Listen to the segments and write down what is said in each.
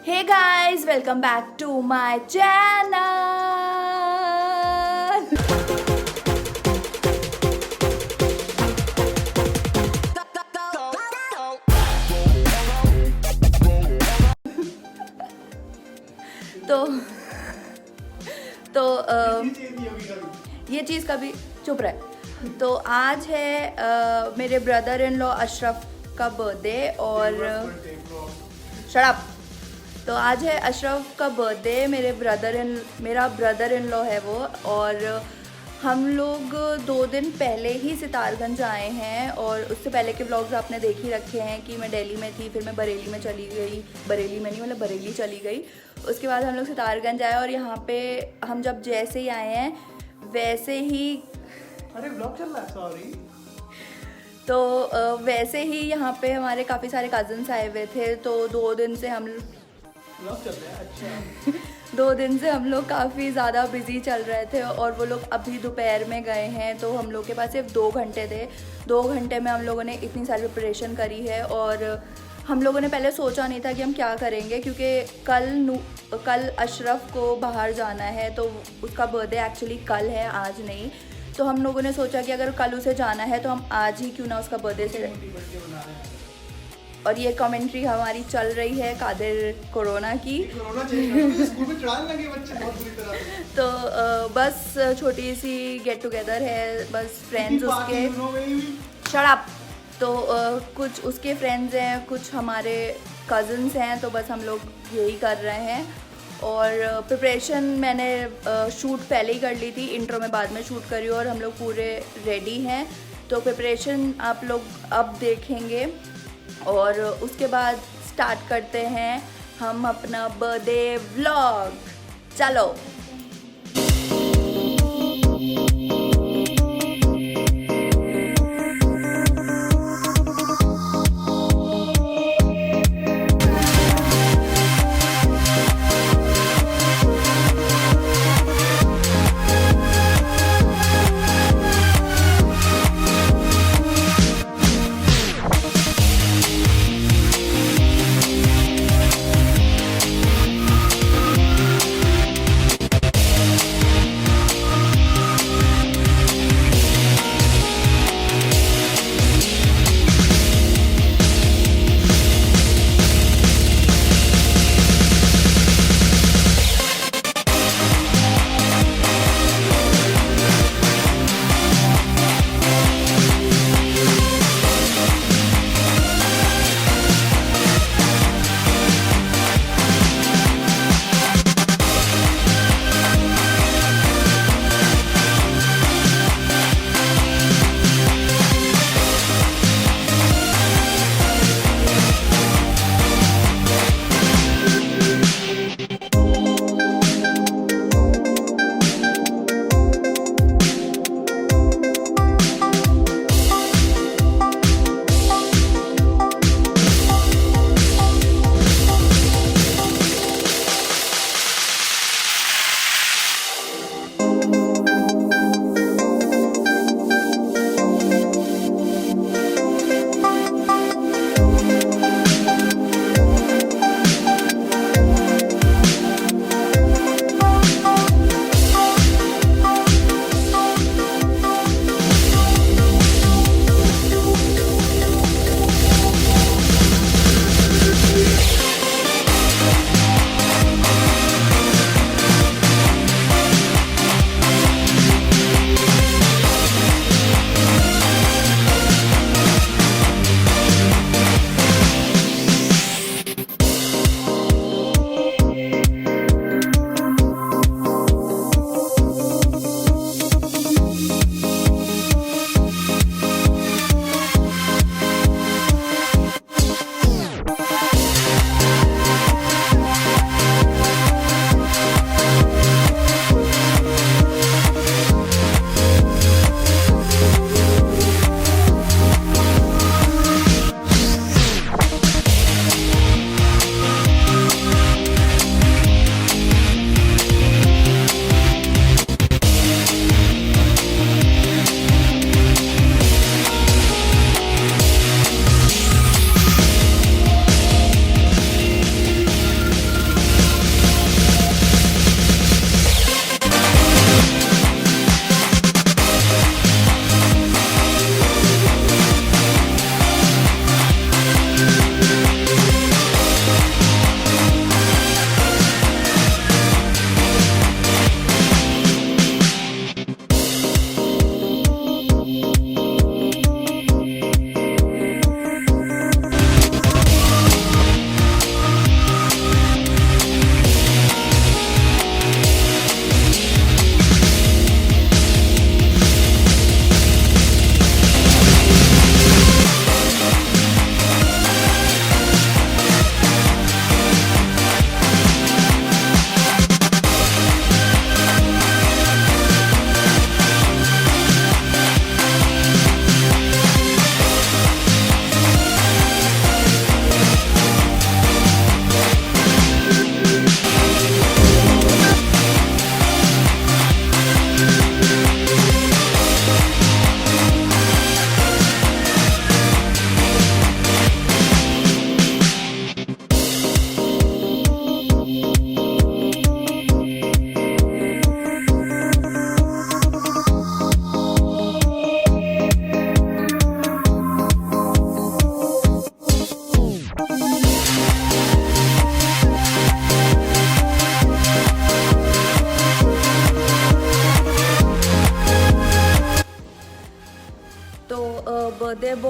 Hey guys, welcome back to my channel. तो ये चीज़ कभी चुप रहे। तो आज है मेरे ब्रदर इन लॉ अशरफ का बर्थडे और शट अप। तो आज है अशरफ का बर्थडे। मेरा ब्रदर इन लॉ है वो, और हम लोग 2 दिन पहले ही सितारगंज आए हैं। और उससे पहले के व्लॉग्स आपने देख ही रखे हैं कि मैं दिल्ली में थी, फिर मैं बरेली में चली गई। बरेली में नहीं, मतलब बरेली चली गई। उसके बाद हम लोग सितारगंज आए और यहाँ पे हम जब जैसे ही आए हैं वैसे ही अरे व्लॉग चल रहा है, सॉरी। तो वैसे ही यहाँ पे हमारे काफ़ी सारे कज़न्स आए हुए थे। तो 2 दिन से हम व्लॉग चल रहा है, अच्छा। 2 दिन से हम लोग काफ़ी ज़्यादा बिजी चल रहे थे और वो लोग अभी दोपहर में गए हैं। तो हम लोग के पास सिर्फ 2 घंटे थे। 2 घंटे में हम लोगों ने इतनी सारी प्रिपरेशन करी है। और हम लोगों ने पहले सोचा नहीं था कि हम क्या करेंगे, क्योंकि कल अशरफ को बाहर जाना है। तो उसका बर्थडे एक्चुअली कल है, आज नहीं। तो हम लोगों ने सोचा कि अगर कल उसे जाना है तो हम आज ही क्यों ना उसका बर्थडे से। और ये कमेंट्री हमारी चल रही है कादिर कोरोना की। स्कूल में चढ़ाने लगे बच्चे बहुत बुरी तरह। तो बस छोटी सी गेट टुगेदर है, बस फ्रेंड्स उसके। Shut up. तो कुछ उसके फ्रेंड्स हैं, कुछ हमारे कज़न्स हैं। तो बस हम लोग यही कर रहे हैं। और प्रिपरेशन मैंने शूट पहले ही कर ली थी, इंट्रो में बाद में शूट करी, और हम लोग पूरे रेडी हैं। तो प्रिपरेशन आप लोग अब देखेंगे और उसके बाद स्टार्ट करते हैं हम अपना बर्थडे व्लॉग। चलो।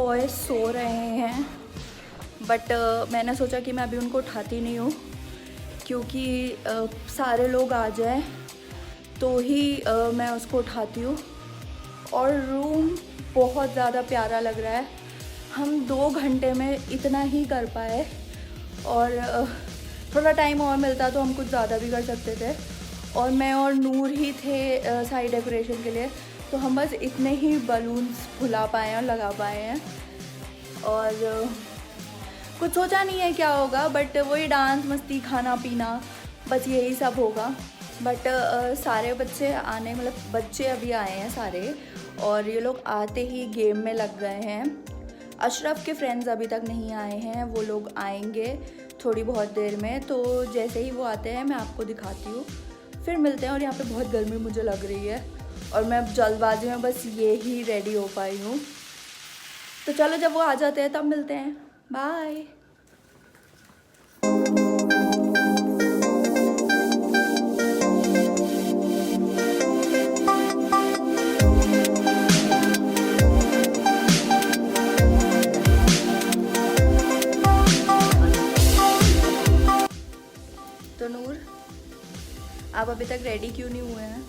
बॉयज़ सो रहे हैं, बट मैंने सोचा कि मैं अभी उनको उठाती नहीं हूँ, क्योंकि सारे लोग आ जाएं तो ही मैं उसको उठाती हूँ। और रूम बहुत ज़्यादा प्यारा लग रहा है। हम 2 घंटे में इतना ही कर पाए, और थोड़ा टाइम और मिलता तो हम कुछ ज़्यादा भी कर सकते थे। और मैं और नूर ही थे साइड डेकोरेशन के लिए, तो हम बस इतने ही बलून्स फुला पाए हैं और लगा पाए हैं। और कुछ सोचा नहीं है क्या होगा, बट वही डांस मस्ती खाना पीना बस यही सब होगा। बट सारे बच्चे आने, मतलब बच्चे अभी आए हैं सारे, और ये लोग आते ही गेम में लग गए हैं। अशरफ के फ्रेंड्स अभी तक नहीं आए हैं, वो लोग आएंगे थोड़ी बहुत देर में। तो जैसे ही वो आते हैं मैं आपको दिखाती हूँ, फिर मिलते हैं। और यहाँ पे बहुत गर्मी मुझे लग रही है, और मैं जल्दबाजी में बस ये ही रेडी हो पाई हूँ। तो चलो जब वो आ जाते हैं तब मिलते हैं। बाय। तो नूर, आप अभी तक रेडी क्यों नहीं हुए हैं?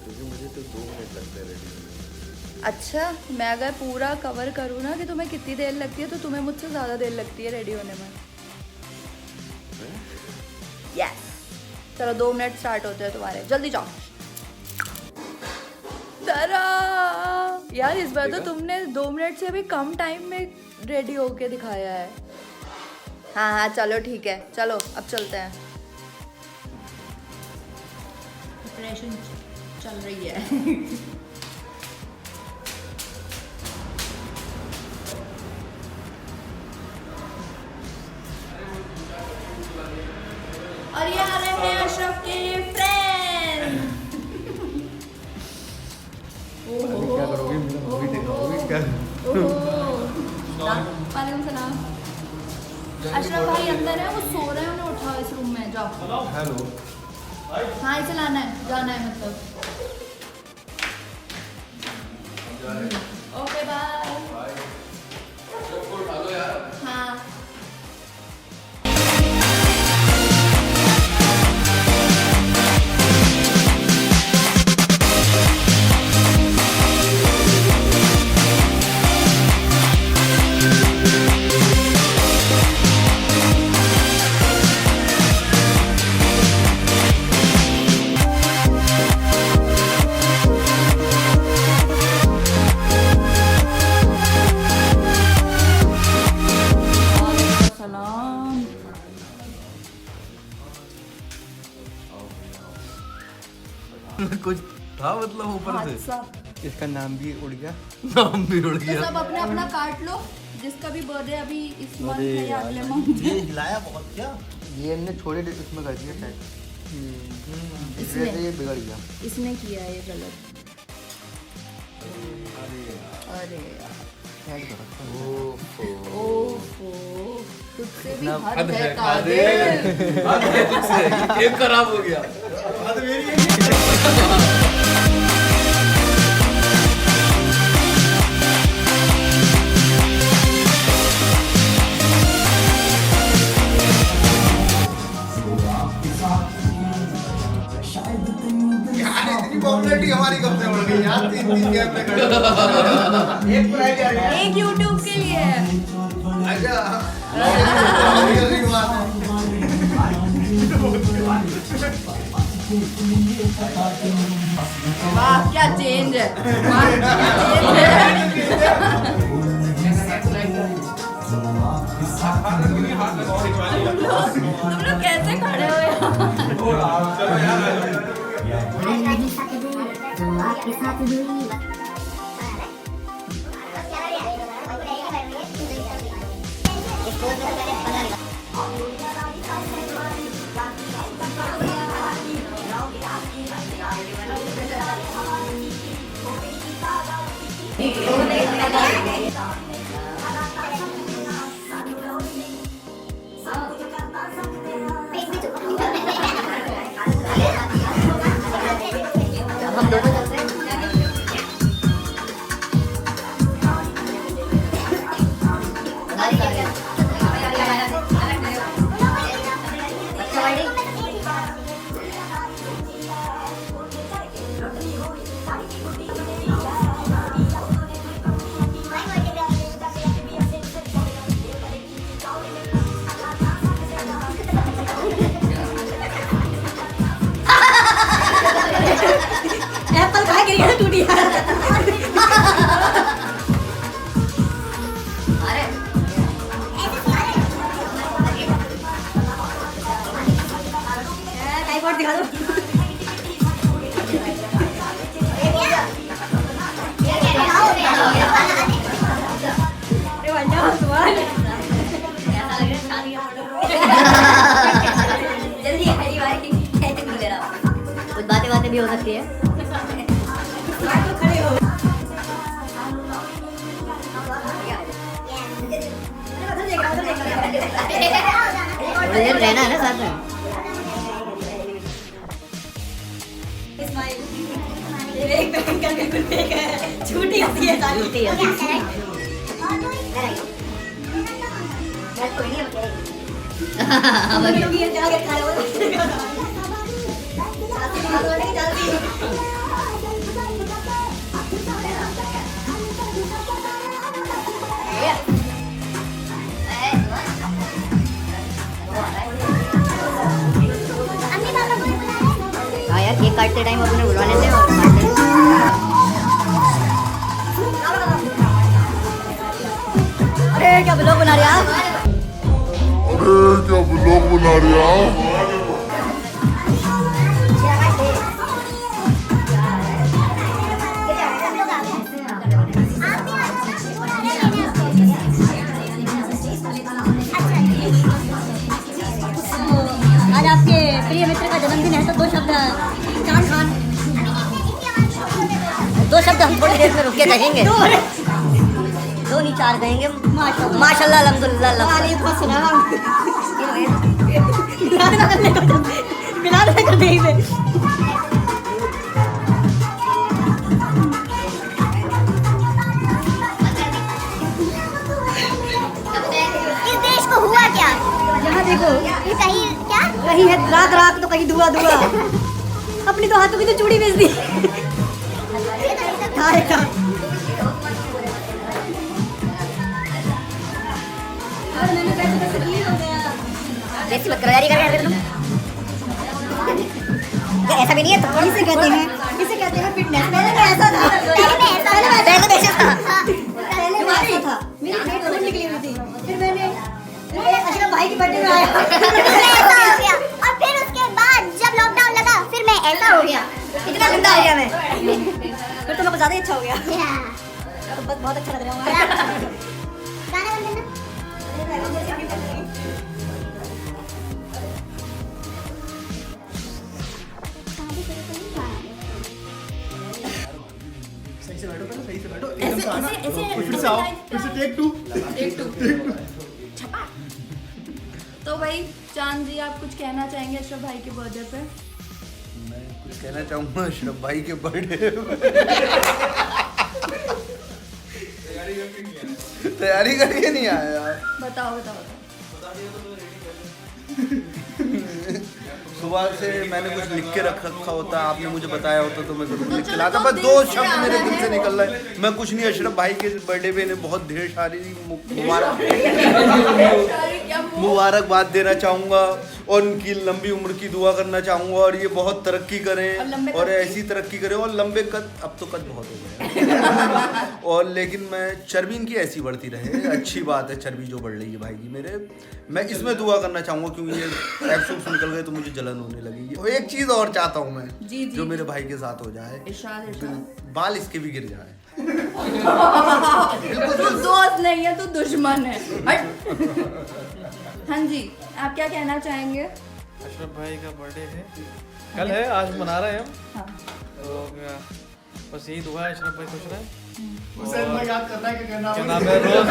क्योंकि मुझे तो 2 मिनट लगते हैं रेडी होने में। अच्छा, मैं अगर पूरा कवर करूँ ना कि तुम्हें कितनी देर लगती है, तो तुम्हें मुझसे ज़्यादा देर लगती है रेडी होने में। यस, चलो 2 मिनट स्टार्ट होते हैं तुम्हारे, जल्दी जाओ। तरा यार, इस बार तो तुमने 2 मिनट से भी कम टाइम में रेडी होके दिखाया है। हाँ हाँ चलो ठीक है, चलो अब चलते हैं। प्रिपरेशन चल रही है। और ये आ रहे हैं अशरफ के फ्रेंड। क्या करोगे? मूवी देखोगे क्या? वालेकुम सलाम। अशरफ भाई अंदर है, वो सो रहे हैं, उन्हें उठाओ इस रूम में, जाओ। हेलो। हाँ इसे लाना है, जाना है मतलब। Okay bye. हाँ कुछ था मतलब ऊपर से। सब इसका नाम भी उड़ गया। नाम भी उड़ तो गया। सब अपना अपना काट लो, जिसका भी बर्थडे अभी इस मंथ है या अगले मंथ है। हिलाया बहुत क्या? ये हमने छोटे इसमें कर दिया टाइप। इसने ये बिगड़ गया। इसने किया है ये गलत। अरे यार, ओफो, तुझसे भी हद है कादिर। गेम खराब हो गया। पॉपुलैरिटी हमारी कब से बढ़ गई यार? 3 गेम में खड़े। एक प्राइज आ गया। एक YouTube के लिए है। अच्छा। वाह क्या चेंज है, वाह क्या चेंज है। तुम लोग कैसे खड़े हो यार? हम दोनों चल रहे हैं। एप्पल खा के ये टूटी टाइपॉइड दिखा दो अरे वाह सुभान जल्दी हरी भाई कैसे मिल रहा कुछ बातें भी हो सकती है खड़े हो रहना है ना साथ में एक बहन का बिल्कुल फेक है झूठी हंसी है सारी झूठी है कोई नहीं अब लोग ये जाके खा लो हाँ यार केक काटते टाइम अपने बुलवा लेते हैं और अरे क्या ब्लॉग बना रहे आप आज आपके प्रिय मित्र का जन्मदिन है तो दो शब्द चांद खान दो शब्द हम थोड़ी देर में रुक के कहेंगे दो नहीं चार कहेंगे माशाल्लाह अल्हम्दुलिल्लाह मिला दे कर दे इस देश को हुआ क्या? यहाँ देखो कहीं क्या? कहीं है राख राख तो कहीं धुआं धुआं अपनी तो हाथों की तो चूड़ी बेच दी तैयारी कर रहे हैं ऐसा भी नहीं है तो इसे कहते हैं फिटनेस पहले मैं ऐसा था पहले ऐसा था मेरी डेट खून निकली हुई थी फिर मैंने अशरफ भाई की बर्थडे में आया ऐसा हो गया और फिर उसके बाद जब लॉकडाउन लगा फिर मैं ऐसा हो गया इतना गंदा हो गया मैं फिर तो मेरे को ज्यादा ही अच्छा हो गया तो बस बहुत अच्छा लग रहा हूँ गाना बंद करना सही से बैठो पहले, सही से बैठो, एकदम से आना। फिर से आओ, फिर से टेक टू। तो भाई चांद जी आप कुछ कहना चाहेंगे अशरफ भाई के बर्थडे पे? मैं कुछ कहना चाहूँगा अशरफ भाई के बर्थडे तैयारी करके नहीं आया यार। बताओ। सुबह से मैंने कुछ लिख के रखा होता, आपने मुझे बताया होता तो मैं जरूर लिख के लाता। बस दो शब्द मेरे दिल से निकल रहे हैं। मैं कुछ नहीं, अशरफ भाई के बर्थडे पे ने बहुत ढेर सारी मुबारकबाद देना चाहूँगा और उनकी लंबी उम्र की दुआ करना चाहूँगा और ये बहुत तरक्की करें और ऐसी तरक्की करें और लंबे कद, अब तो कद बहुत हो गए और लेकिन मैं चर्बी इनकी ऐसी बढ़ती रहे। अच्छी बात है चर्बी जो बढ़ रही है भाई की मेरे। मैं इसमें दुआ करना चाहूँगा क्योंकि ये एब्सूट्स निकल गए तो मुझे जलन होने लगी। और एक चीज़ और चाहता हूँ मैं जी। जो मेरे भाई के साथ हो जाए, इरशाद। बाल इसके भी गिर जाए। तू दोस्त नहीं है, तू दुश्मन है। हाँ जी, आप क्या कहना चाहेंगे? अशरफ भाई का बर्थडे है कल है, आज मना रहे हैं हम। हाँ। तो बस यही दुआ है अशरफ भाई खुश रहे। उसे इतना याद करना है कि क्या नाम है, रोज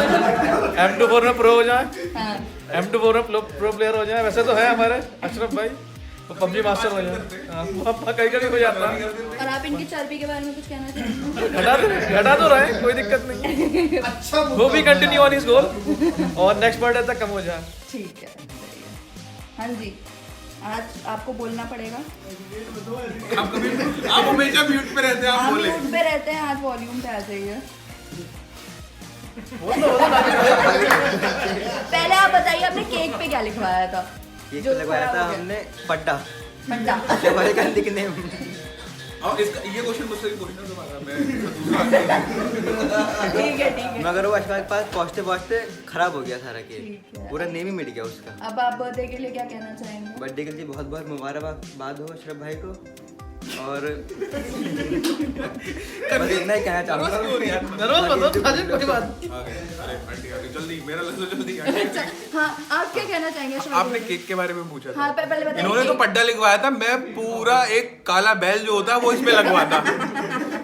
M24 में प्रो हो जाए, हाँ। M24 में प्रो प्लेयर हो जाए। वैसे तो है हमारे अशरफ भाई, तो PUBG मास्टर हो जाए, कहीं कभी हो जाता है। और आप इनकी चर्बी के बारे में कुछ कहना चाहेंगे? घटा तो रहे, कोई दिक्कत नहीं। अच्छा वो भी कंटिन्यू ऑन इस गोल और नेक्स्ट बर्थडे तक कम हो जाए। ठीक है। हाँ जी, आज आपको बोलना पड़ेगा। आप हमेशा म्यूट पे रहते हैं, आप हम बोले। म्यूट पे रहते हैं, आज वॉल्यूम पे आ जाइए। पहले आप बताइए आपने केक पे क्या लिखवाया था? केक जो पे लगवाया खराब था हो गया। हमने पड्डा बंदा। हमारे का निकनेम। और इसका ये क्वेश्चन मुझसे भी पूछना दोबारा, मैं ठीक है। मगर वो अशफाक के पास पहुंचते पहुंचते खराब हो गया सारा ठीक केक, है। पूरा नेम ही मिट गया उसका। अब आप बर्थडे के लिए क्या कहना चाहेंगे? बर्थडे के लिए बहुत बहुत मुबारकबाद हो अशरफ भाई को। और बस इतना ही कहना चाहूँगा। नर्वस मत हो साजिद, कोई बात नहीं। अरे आंटी आंटी जल्दी, मेरा लग जल्दी। अच्छा, हाँ आप क्या कहना चाहेंगे? आपने केक के बारे में पूछा था। हाँ पहले बताइए। इन्होंने तो पड्डा लिखवाया था, मैं पूरा एक काला बैल जो होता है वो इसमें लगवाता,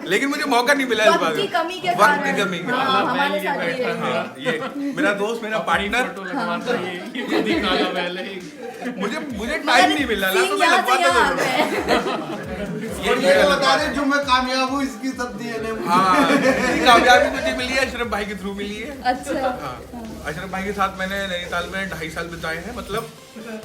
लेकिन मुझे मौका नहीं मिला इस बार। वक्त की कमी के वक्त की कारण। कमी के हाँ, हमारे साथ भी यही है। हाँ, ये मेरा दोस्त, मेरा पार्टनर, ये काला बैल है। मुझे टाइम नहीं मिला ना, तो मैं लगवाता जरूर। ये बता रहे जो मैं कामयाब हूँ इसकी सब डीएनए। हाँ, कामयाबी मुझे मिली है अशरफ भाई के थ्रू मिली है। अच्छा, हाँ, अशरफ भाई के साथ मैंने नैनीताल में 2.5 साल बिताए हैं, मतलब।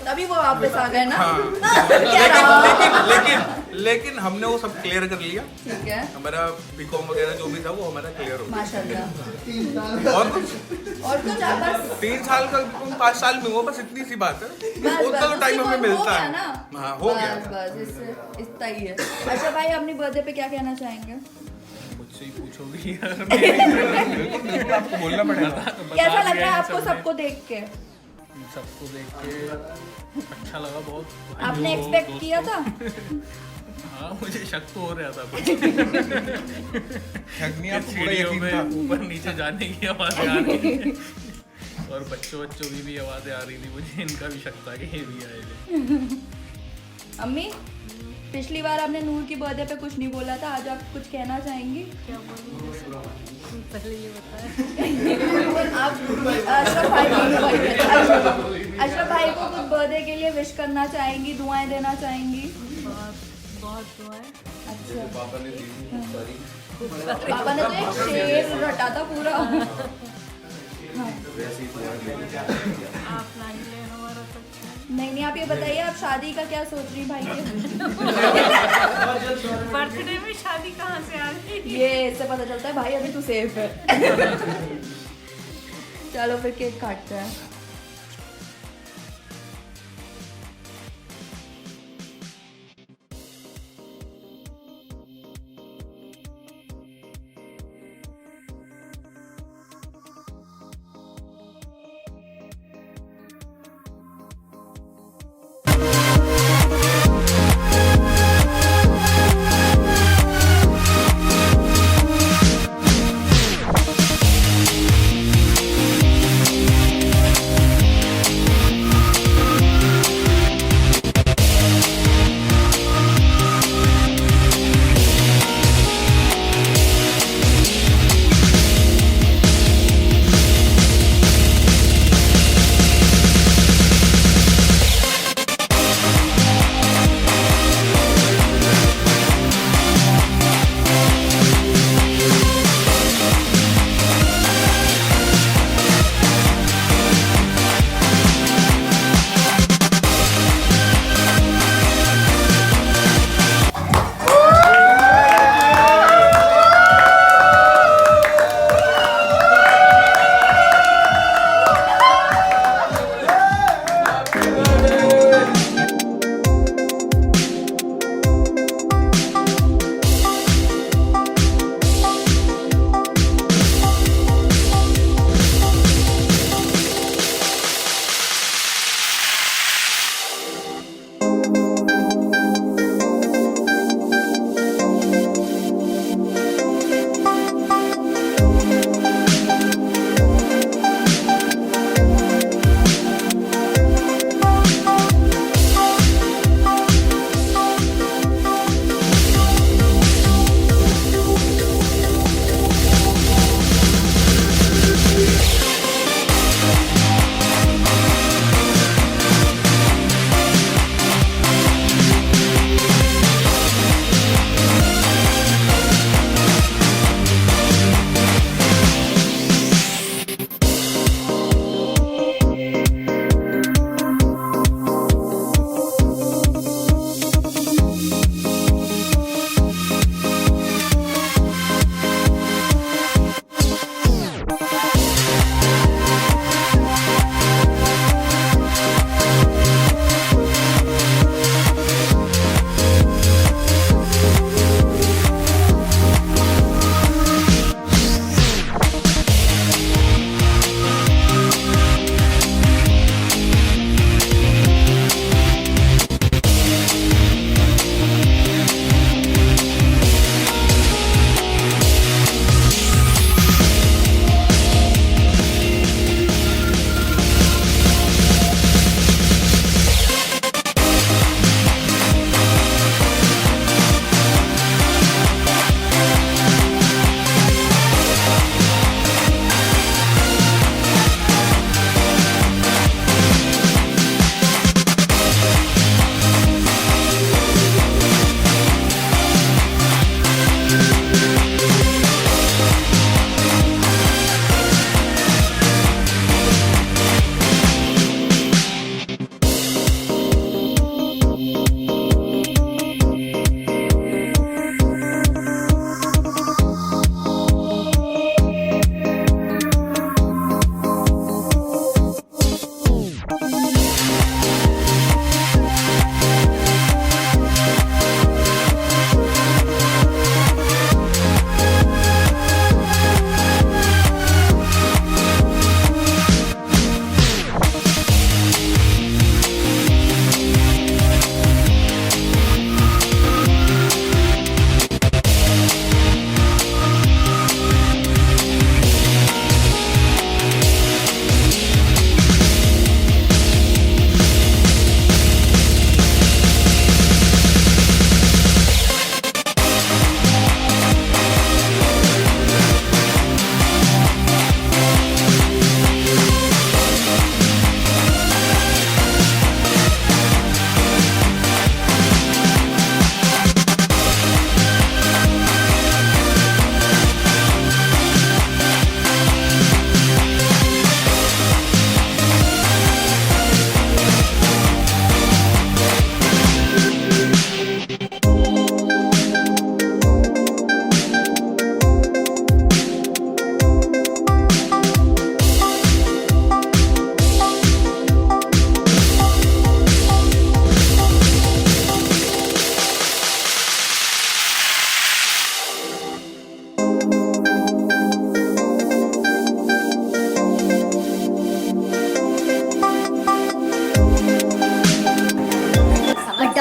तभी वो वापस आ गए ना। हाँ। क्या रहा? लेकिन हमने वो सब क्लियर कर लिया। ठीक है, हमारा बीकॉम वगैरह जो भी था वो हमारा क्लियर हो गया। माशाल्लाह। और कुछ और कुछ आप बस 3 साल का 5 साल में हुआ, बस इतनी सी बात है। उतना तो टाइम हमें मिलता है ना। हाँ, हो गया बस था। बस इससे इतना ही है। अच्छा भाई, अपनी बर्थडे पे क्या कहना चाहेंगे? मुझसे ही पूछोगी यार। बिल्कुल आपको बोलना पड़ेगा। कैसा लग रहा है आपको सबको देख के? सबको देख के अच्छा लगा बहुत। आपने एक्सपेक्ट किया था? हाँ, मुझे शक तो हो रहा था अग्नि आपको पूरा सीढ़ियों यकीन में था। ऊपर नीचे जाने की आवाजें आ रही थी और बच्चों की भी आवाजें आ रही थी। मुझे इनका भी शक था कि ये भी आएगा। अम्मी, पिछली बार आपने नूर की बर्थडे पे कुछ नहीं बोला था, आज आप कुछ कहना चाहेंगी? पहले ये बताया। आप अशरफ भाई को कुछ बर्थडे के लिए विश करना चाहेंगी, दुआएं देना चाहेंगी? बहुत दुआएं। अच्छा, पापा ने पापा ने तो एक शेर रटा था पूरा। आप लाइन ले हमारा तो अच्छा है। नहीं, आप ये बताइए आप शादी का क्या सोच रही भाई के? बर्थडे में शादी कहाँ से आ रही है? ये इससे पता चलता है भाई अभी तू सेफ है। चलो फिर केक काटते हैं।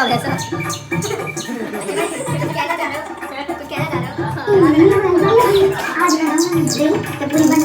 वैसा कहना चाह रहे हो तो कहना चाह रहे हो आज मैं पूरी बंद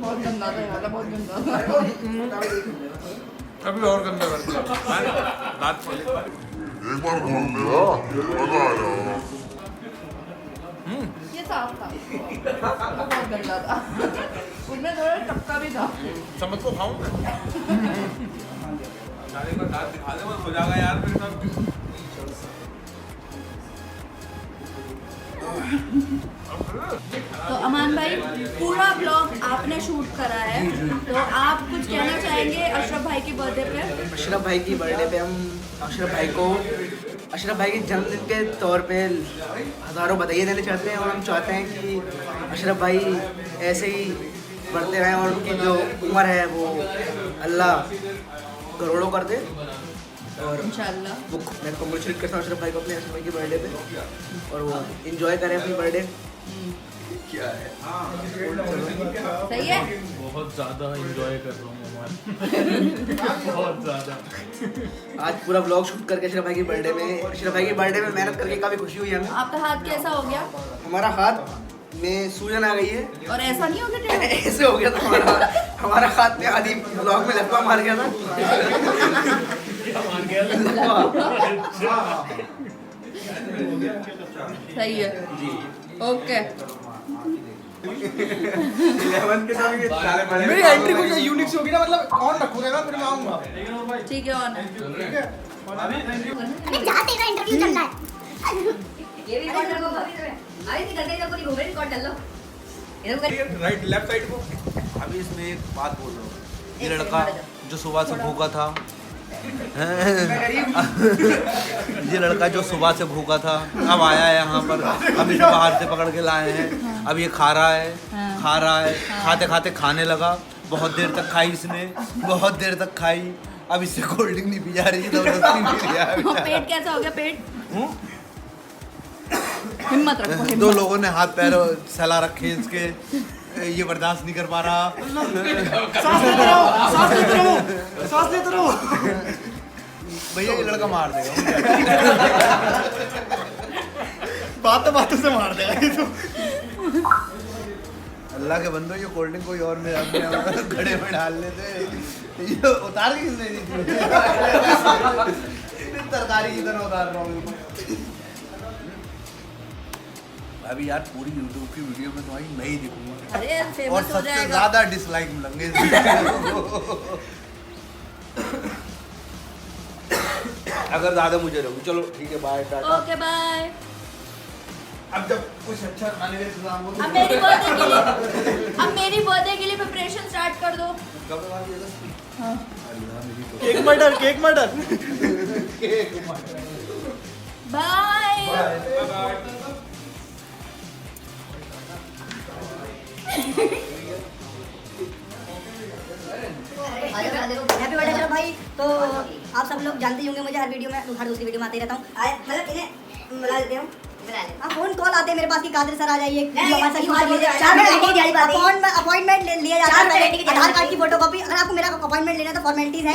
बहुत गंदा था यार, बहुत गंदा था। अभी और गंदा कर दिया दांत खोले। एक बार खोल दे मजा आ जाएगा। ये साफ था, वो बहुत गंदा था। उसमें थोड़ा टपका भी था। चम्मच को खाऊं मैं? एक बार दांत दिखा दे, बस हो जाएगा यार मेरे साथ। तो अमान भाई, पूरा ब्लॉग आपने शूट करा है, तो आप कुछ कहना चाहेंगे अशरफ भाई की बर्थडे पे? अशरफ भाई की बर्थडे पे हम अशरफ भाई के जन्मदिन के तौर पे हज़ारों बधाई देना चाहते हैं, और हम चाहते हैं कि अशरफ भाई ऐसे ही बढ़ते रहें और उनकी जो उम्र है वो अल्लाह करोड़ों कर दे। और इंशाल्लाह वो मैं कॉन्ग्रेचुलेट करता हूँ अशरफ भाई को अपने अशरफ भाई की बर्थडे पे, और वो इंजॉय करें अपनी बर्थडे। क्या है? सही है। बहुत ज़्यादा एंजॉय कर रहा हूँ बहुत ज़्यादा। आज पूरा व्लॉग शूट करके अशरफ भाई की बर्थडे में मेहनत करके काफ़ी खुशी हुई हमें। आपका हाथ कैसा हो गया? हमारा हाथ में सूजन आ गई है। और ऐसा नहीं हो गया टेढ़ा? ऐसे हो गया था हमारा हाथ में आदि ब्लॉग में लकवा मार गया था। सही है ओके। मेरी एंट्री कुछ यूनिक सी होगी ना, मतलब ऑन रखोगे ना फिर मैं आऊंगा। ठीक है ऑन है। जाते का इंटरव्यू चल रहा है। ये भी रिकॉर्ड कर दो। अभी नहीं करते, जब पूरी घूमे रिकॉर्ड कर लो। राइट लेफ्ट साइड को अभी इसमें एक बात बोल रहा हूँ, ये लड़का जो सुबह से भूखा था ये लड़का जो सुबह से भूखा था अब आया है यहाँ पर, अब इसे बाहर से पकड़ के लाए हैं, अब ये खा रहा है खाते खाते खाने लगा, बहुत देर तक खाई इसने, बहुत देर तक खाई, अब इससे कोल्ड ड्रिंक नहीं पी जा रही, जबरदस्ती पी लिया है बेचारा। पेट कैसा हो गया पेट? हिम्मत रखो हिम्मत। दो लोगों ने हाथ पैर सला रखे इसके, ये बर्दाश्त नहीं कर पा रहा। सांस लेते रहो भैया ये लड़का मार देगा बातों से मार देगा ये तो। अल्लाह के बंदो, ये कोल्ड ड्रिंक कोई और में अपने घड़े में डाल लेते, ये उतार के किसने दी थी? तरकारी की तरह उतार रहा हूँ। अभी यार पूरी YouTube की वीडियो में तुम्हारी मैं ही दिखूंगा, अरे और फेमस हो सबसे जाएगा। ज्यादा डिसलाइक मिलेंगे इस अगर ज्यादा मुझे रहोगे। चलो ठीक है, बाय टाटा। Okay bye. अब जब कुछ अच्छा खाने का इंतजाम हो अब मेरी बर्थडे के लिए प्रिपरेशन स्टार्ट कर दो। हाँ। Cake murder bye. Happy birthday Ashraf भाई। तो आप सब लोग जानते ही होंगे, मुझे हर वीडियो में, हर दूसरी वीडियो में आते ही रहता हूँ। मतलब इन्हें बुला देते हूँ, फोन कॉल आते हैं मेरे पास कि कादिर सर आ जाइए, अपॉइंटमेंट लिया जाता है, आधार कार्ड की फोटोकॉपी। अगर आपको मेरा अपॉइंटमेंट लेना है तो फॉर्मेलिटीज है,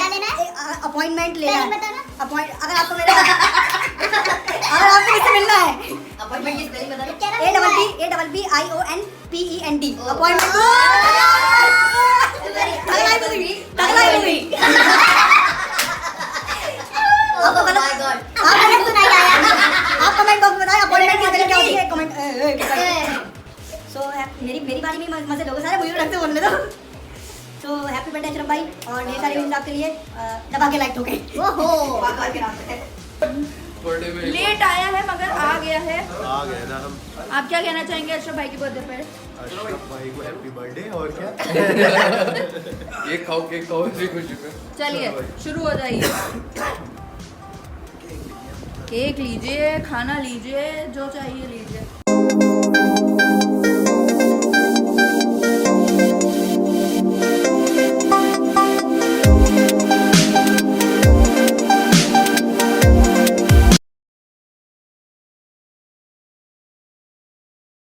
अपॉइंटमेंट लेना है, अगर आपको मेरा अगर आपको मुझसे मिलना है, अपॉइंटमेंट की स्पेलिंग बता दो, ABBIONPENT अपॉइंटमेंट। आप कमेंट बॉक्स में बताएं अपॉइंटमेंट की स्पेलिंग क्या होती है, कमेंट। सो मेरी बारी में मजे लोग सारे मुझे रखते बोलने दो। सो हैप्पी बर्थडे अशरफ भाई, और ढेर सारे मीम्स आपके लिए दबा के लाइक ठोके। ओहो लेट आया है मगर आ गया है। आ गए ना हम। आप क्या कहना चाहेंगे अशरफ भाई की बर्थडे पर? अशरफ भाई को हैप्पी बर्थडे। और क्या केक खाओ इसी खुशी में। चलिए शुरू हो जाइए। केक लीजिए, खाना लीजिए, जो चाहिए लीजिए।